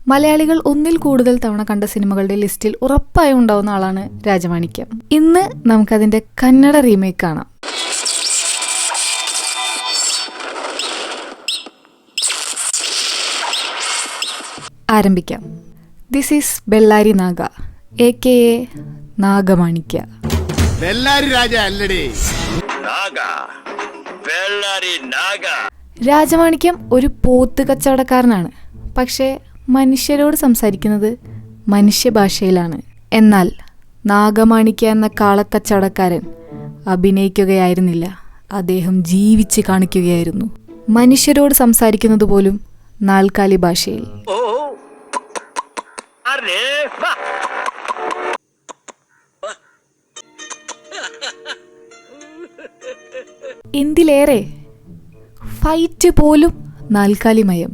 മലയാളികൾ ഒന്നിൽ കൂടുതൽ തവണ കണ്ട സിനിമകളുടെ ലിസ്റ്റിൽ ഉറപ്പായും ഉണ്ടാവുന്ന ആളാണ് രാജമാണിക്യം. ഇന്ന് നമുക്കതിന്റെ കന്നഡ റീമേക്ക് കാണാം. ആരംഭിക്കാം. This is Bellary Naga AKA Nagamanikya. Rajamanikyam ഒരു പോത്ത് കച്ചവടക്കാരനാണ്. പക്ഷേ മനുഷ്യരോട് സംസാരിക്കുന്നത് മനുഷ്യഭാഷയിലാണ്. എന്നാൽ നാഗമാണിക്യ എന്ന കാളക്കച്ചവടക്കാരൻ അഭിനയിക്കുകയായിരുന്നില്ല, അദ്ദേഹം ജീവിച്ച് കാണിക്കുകയായിരുന്നു. മനുഷ്യരോട് സംസാരിക്കുന്നത് പോലും നാൽക്കാലി ഭാഷയിൽ. എന്തിലേറെ ഫൈറ്റ് പോലും നാൽക്കാലിമയം.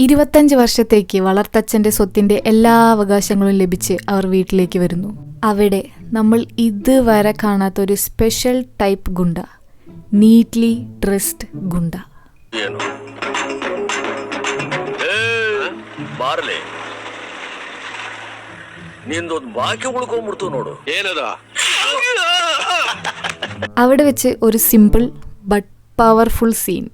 ഇരുപത്തഞ്ച് വർഷത്തേക്ക് വളർത്തച്ഛൻ്റെ സ്വത്തിൻ്റെ എല്ലാ അവകാശങ്ങളും ലഭിച്ച് അവർ വീട്ടിലേക്ക് വരുന്നു. അവിടെ നമ്മൾ ഇതുവരെ കാണാത്തൊരു സ്പെഷ്യൽ ടൈപ്പ് ഗുണ്ട, നീറ്റ്ലി ഡ്രസ്ഡ് ഗുണ്ട. അവിടെ വെച്ച് ഒരു സിമ്പിൾ ബട്ട് പവർഫുൾ സീൻ.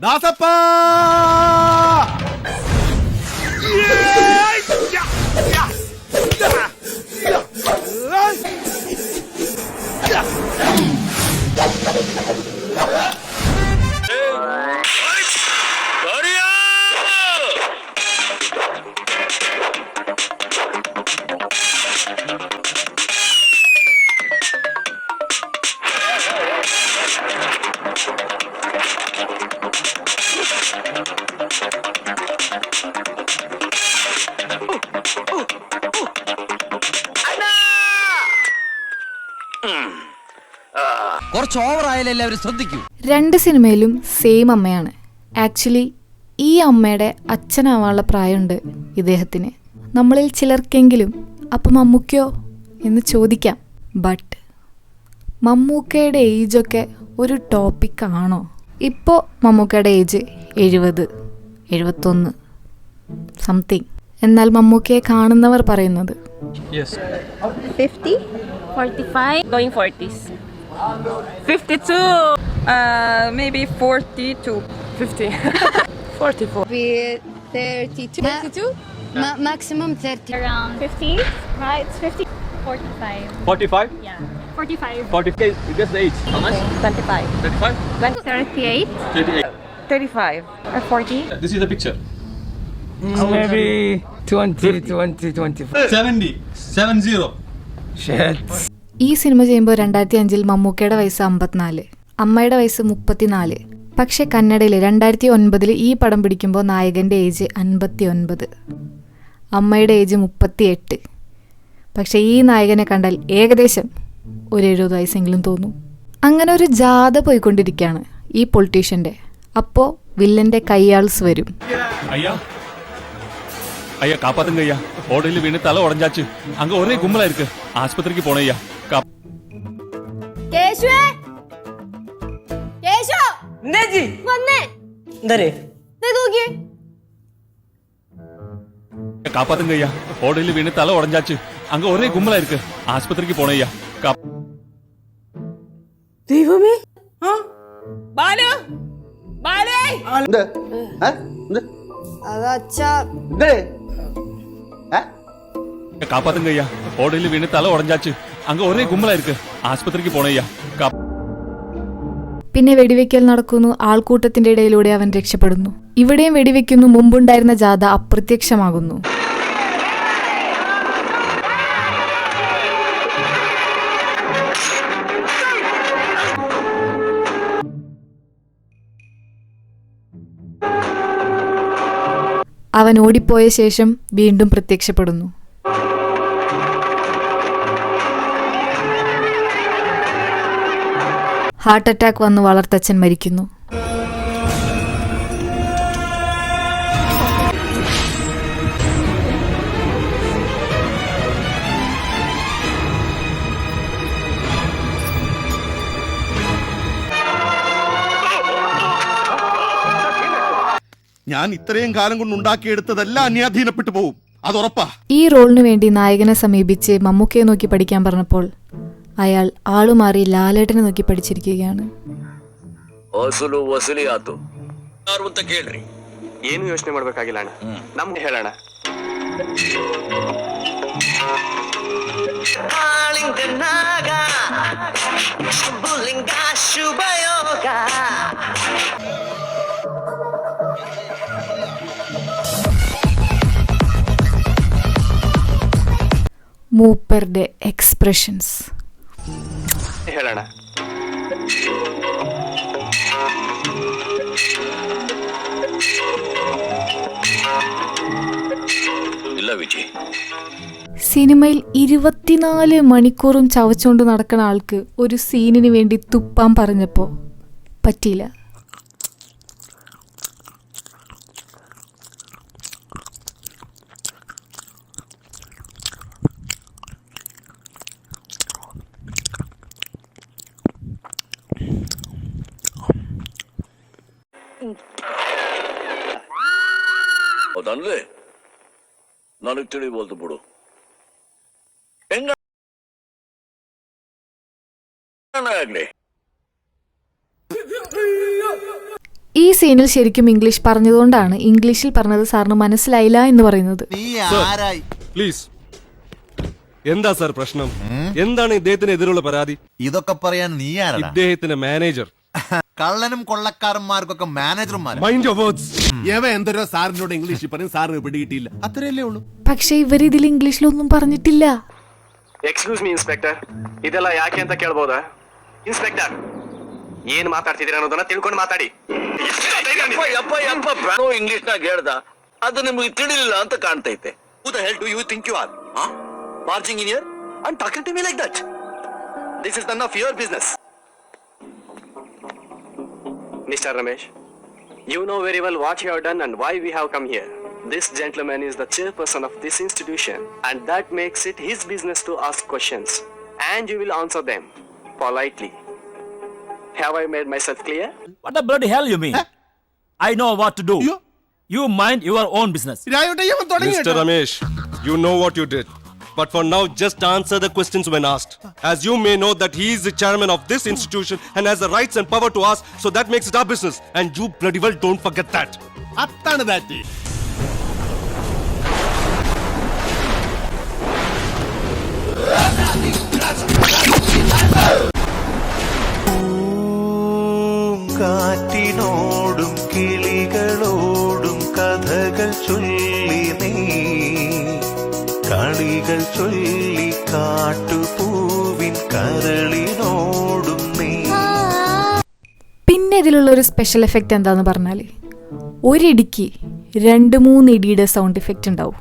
ദാസപ്പാ കുറച്ച് ഓവറായാലും എല്ലാവരും ശ്രദ്ധിക്കൂ. രണ്ട് സിനിമയിലും സെയിം അമ്മയാണ്. ആക്ച്വലി ഈ അമ്മയുടെ അച്ഛനാവാനുള്ള പ്രായമുണ്ട് ഇദ്ദേഹത്തിന്. നമ്മളിൽ ചിലർക്കെങ്കിലും അപ്പം മമ്മൂക്കയോ എന്ന് ചോദിക്കാം. ബട്ട് മമ്മൂക്കയുടെ ഏജൊക്കെ ഒരു ടോപ്പിക്കാണോ? ഇപ്പോൾ മമ്മൂക്കയുടെ ഏജ് 70, 71 സംതിങ്. എന്നാൽ മമ്മൂക്കയെ കാണുന്നവർ പറയുന്നത് 50, 45, going 40s. 52, maybe 42, 50, 44. 32. 32? Maximum 30. Around 50, right? It's 50. 45. 45? Yeah. 45. 45, you guess the age. How much? 25. 35? 38. 38. 35. Or 40. This is the picture. maybe 20, 25. 70. 70. Shit. ഈ സിനിമ ചെയ്യുമ്പോൾ 2005 മമ്മൂക്കയുടെ വയസ്സ് 54, അമ്മയുടെ വയസ്സ് 34. പക്ഷെ കന്നഡയിൽ 2009 ഈ പടം പിടിക്കുമ്പോൾ നായകൻ്റെ ഏജ് 59, അമ്മയുടെ ഏജ് 38. പക്ഷെ ഈ നായകനെ കണ്ടാൽ ഏകദേശം ഒരു 70 വയസ്സെങ്കിലും തോന്നും. അങ്ങനെ ഒരു ജാഥ പോയിക്കൊണ്ടിരിക്കുകയാണ് ഈ പൊളിറ്റീഷ്യൻ്റെ. അപ്പോൾ വില്ലൻ്റെ കയ്യാൾസ് വരും. ஐயா காப்பாத்துங்க ஐயா, ஓடையில வீணு தலை உடஞ்சாச்சு, அங்க ஒரே கும்பலா இருக்கு, ஆஸ்பத்திரிக்கு போனேன் ஐயா. காப்பாத்துங்க ஐயா, ஓடையில வீணு தலை உடஞ்சாச்சு, அங்க ஒரே கும்பலா இருக்கு, ஆஸ்பத்திரிக்கு போனேன் ஐயா. ദൈവമേ, ബാലു, ബാലു. காப்பாத்துங்க ஐயா, ஓடையில வீணு தலை உடஞ்சாச்சு, அங்க ஒரே கும்பலா இருக்கு, ആസ്പത്രിക്ക് പോണേ ஐயா. പിന്നെ വെടിവെക്കൽ നടക്കുന്നു. ആൾക്കൂട്ടത്തിന്റെ ഇടയിലൂടെ അവൻ രക്ഷപ്പെടുന്നു. ഇവിടെയും വെടിവെക്കുന്നു. മുമ്പുണ്ടായിരുന്ന ജാഥ അപ്രത്യക്ഷമാകുന്നു. അവൻ ഓടിപ്പോയ ശേഷം വീണ്ടും പ്രത്യക്ഷപ്പെടുന്നു. ഹാർട്ട് അറ്റാക്ക് വന്ന് വളർത്തച്ഛൻ മരിക്കുന്നു. ഞാൻ ഇത്രയും കാലം കൊണ്ട് ഉണ്ടാക്കിയെടുത്തതെല്ലാം അന്യാധീനപ്പെട്ടു പോവും, അതുറപ്പാ. ഈ റോളിനു വേണ്ടി നായകനെ സമീപിച്ച് മമ്മൂക്കയെ നോക്കി പഠിക്കാൻ പറഞ്ഞപ്പോൾ അയാൾ ആളുമാറി ലാലേട്ടനെ നോക്കി പഠിച്ചിരിക്കുകയാണ്. ಏನು ಯೋಚನೆ ಮಾಡ್ಬೇಕಾಗಿಲ್ಲ ಅಣ್ಣ, ನಮ್ಗೆ ಹೇಳೋಣ. മൂപ്പറുടെ എക്സ്പ്രഷൻസ് ಹೇಳೋಣ. സിനിമയിൽ 24 മണിക്കൂറും ചവച്ചുകൊണ്ട് നടക്കുന്ന ആൾക്ക് ഒരു സീനിന് വേണ്ടി തുപ്പാൻ പറഞ്ഞപ്പോൾ പറ്റിയില്ല. ನನಗೆ ತಿಳಿಬೋದು ಬಿಡು. ഈ സീനിൽ ശരിക്കും ഇംഗ്ലീഷ് പറഞ്ഞതുകൊണ്ടാണ് ഇംഗ്ലീഷിൽ പറഞ്ഞത് സാറിന് മനസ്സിലായില്ല എന്ന് പറയുന്നത്. പ്ലീസ്, എന്താ സാർ പ്രശ്നം? എന്താണ് ഇദ്ദേഹത്തിന് എതിരുള്ള പരാതി? ഇതൊക്കെ പറയാൻ നീ ആരാണ്? ഇദ്ദേഹത്തിന്റെ മാനേജർ. കള്ളനും കൊള്ളക്കാരന്മാർക്കൊക്കെ മാനേജർമാർ. Mind your words. എന്തോ സാറിനോട് ഇംഗ്ലീഷിൽ പറയും, സാറിന് പിടികിട്ടിയില്ല, അത്രയല്ലേ ഉള്ളൂ. പക്ഷെ ഇവർ ഇതിൽ ഇംഗ്ലീഷിലൊന്നും പറഞ്ഞിട്ടില്ല. ಎಕ್ಸ್ಕ್ಯೂಸ್ ಮೀ ಇನ್ಸ್ಪೆಕ್ಟರ್, ಇದೆಲ್ಲ ಯಾಕೆ ಅಂತ ಕೇಳ್ಬೋದಾ? ಇನ್ಸ್ಪೆಕ್ಟರ್, ಏನ್ ಮಾತಾಡ್ತಿದ್ದೀರಾ ಅನ್ನೋದನ್ನ ತಿಳ್ಕೊಂಡು ಮಾತಾಡಿ. ಇಂಗ್ಲಿಷ್ ನಾಗ ಹೇಳ್ದ, ಅದು ನಿಮ್ಗೆ ತಿಳಿಲಿಲ್ಲ ಅಂತ ಕಾಣ್ತೈತೆ. Who the hell do you think you are? Marching in here and talking to me like that? This is none of your business. Mr. Ramesh, you know very well what you have done and why we have come here. This gentleman is the chairperson of this institution, and that makes it his business to ask questions, and you will answer them politely. Have I made myself clear? What the bloody hell you mean? I know what to do. You mind your own business. Mr. Ramesh, you know what you did. But for now, just answer the questions when asked. As you may know that he is the chairman of this institution and has the rights and power to ask, so that makes it our business. And you bloody well don't forget that. അത്താണ് that. കാറ്റിനോടും കിളികളോടും കഥകൾ ചൊല്ലി നീ, കളികൾ ചൊല്ലി കാട്ടുപൂവിൻ കരളിനോടും നീ. പിന്നെ ഇതിലുള്ള ഒരു സ്പെഷ്യൽ എഫക്റ്റ് എന്താന്ന് പറഞ്ഞാൽ ഒരിടിക്ക് 2-3 ഇടിയുടെ സൗണ്ട് എഫക്റ്റ് ഉണ്ടാവും.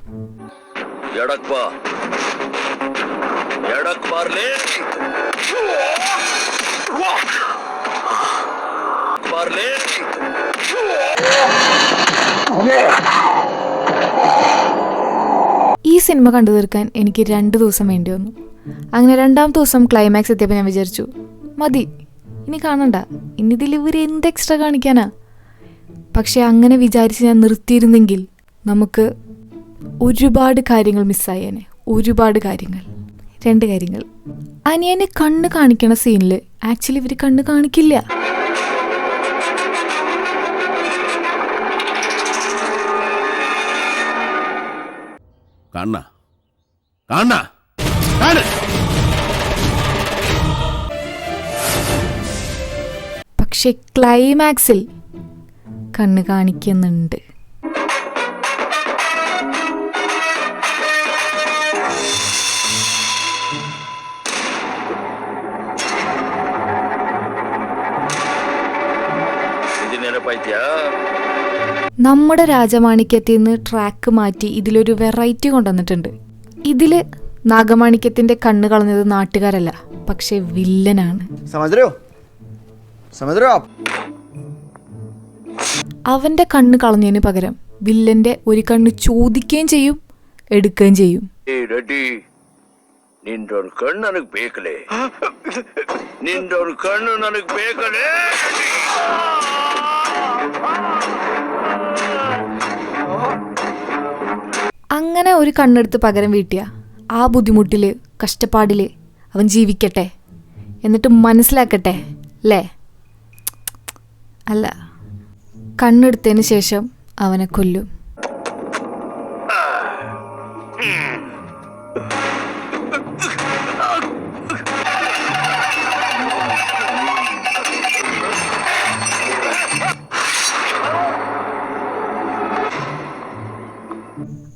ഈ സിനിമ കണ്ടു തീർക്കാൻ എനിക്ക് 2 ദിവസം വേണ്ടി വന്നു. അങ്ങനെ 2ാമത്തെ ദിവസം ക്ലൈമാക്സ് എത്തിയപ്പോൾ ഞാൻ വിചാരിച്ചു, മതി, ഇനി കാണണ്ട, ഇനി ഇതിൽ ഇവർ എന്ത് എക്സ്ട്രാ കാണിക്കാനാ. പക്ഷെ അങ്ങനെ വിചാരിച്ച് ഞാൻ നിർത്തിയിരുന്നെങ്കിൽ നമുക്ക് ഒരുപാട് കാര്യങ്ങൾ മിസ്സായേനെ. ഒരുപാട് കാര്യങ്ങൾ. 2 കാര്യങ്ങൾ. അനിയന് കണ്ണ് കാണിക്കണ സീനിൽ ആക്ച്വലി ഇവർ കണ്ണ് കാണിക്കില്ല. പക്ഷെ ക്ലൈമാക്സിൽ കണ്ണ് കാണിക്കുന്നുണ്ട്. നമ്മുടെ രാജമാണിക്യത്തിൽ നിന്ന് ട്രാക്ക് മാറ്റി ഇതിലൊരു വെറൈറ്റി കൊണ്ടുവന്നിട്ടുണ്ട്. ഇതിൽ നാഗമാണിക്യത്തിൻ്റെ കണ്ണ് കളഞ്ഞത് നാട്ടുകാരല്ല, പക്ഷെ വില്ലനാണ്. അവൻ്റെ കണ്ണ് കളഞ്ഞതിന് പകരം വില്ലൻ്റെ ഒരു കണ്ണ് ചോദിക്കുകയും ചെയ്യും, എടുക്കുകയും ചെയ്യും. ನಿಂದೊಂದು ಕಣ್ಣು ನನಗೆ ಬೇಕಲೇ, ನಿಂದೊಂದು ಕಣ್ಣು ನನಗೆ ಬೇಕಲೇ. അങ്ങനെ ഒരു കണ്ണെടുത്ത് പകരം വീട്ടിയ ആ ബുദ്ധിമുട്ടിൽ കഷ്ടപ്പാടിൽ അവൻ ജീവിക്കട്ടെ, എന്നിട്ട് മനസ്സിലാക്കട്ടെ അല്ലേ? അല്ല, കണ്ണെടുത്തതിന് ശേഷം അവനെ കൊല്ലും.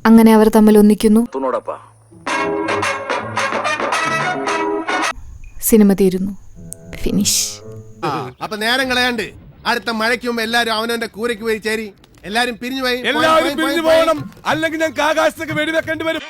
അങ്ങനെ അവർ തമ്മിൽ ഒന്നിക്കുന്നു. സിനിമ തീരുന്നു. ഫിനിഷ്. അപ്പൊ നേരം കളയാണ്ട് അടുത്ത മഴയ്ക്ക് മുമ്പ് എല്ലാരും അവനവന്റെ കൂരയ്ക്ക് പോയി ചേരി. എല്ലാരും പിരിഞ്ഞു പോയി, എല്ലാവരും പിരിഞ്ഞു പോകണം, അല്ലെങ്കിൽ ഞങ്ങൾക്ക് ആകാശത്തേക്ക് വെടിവെക്കേണ്ടി വരും.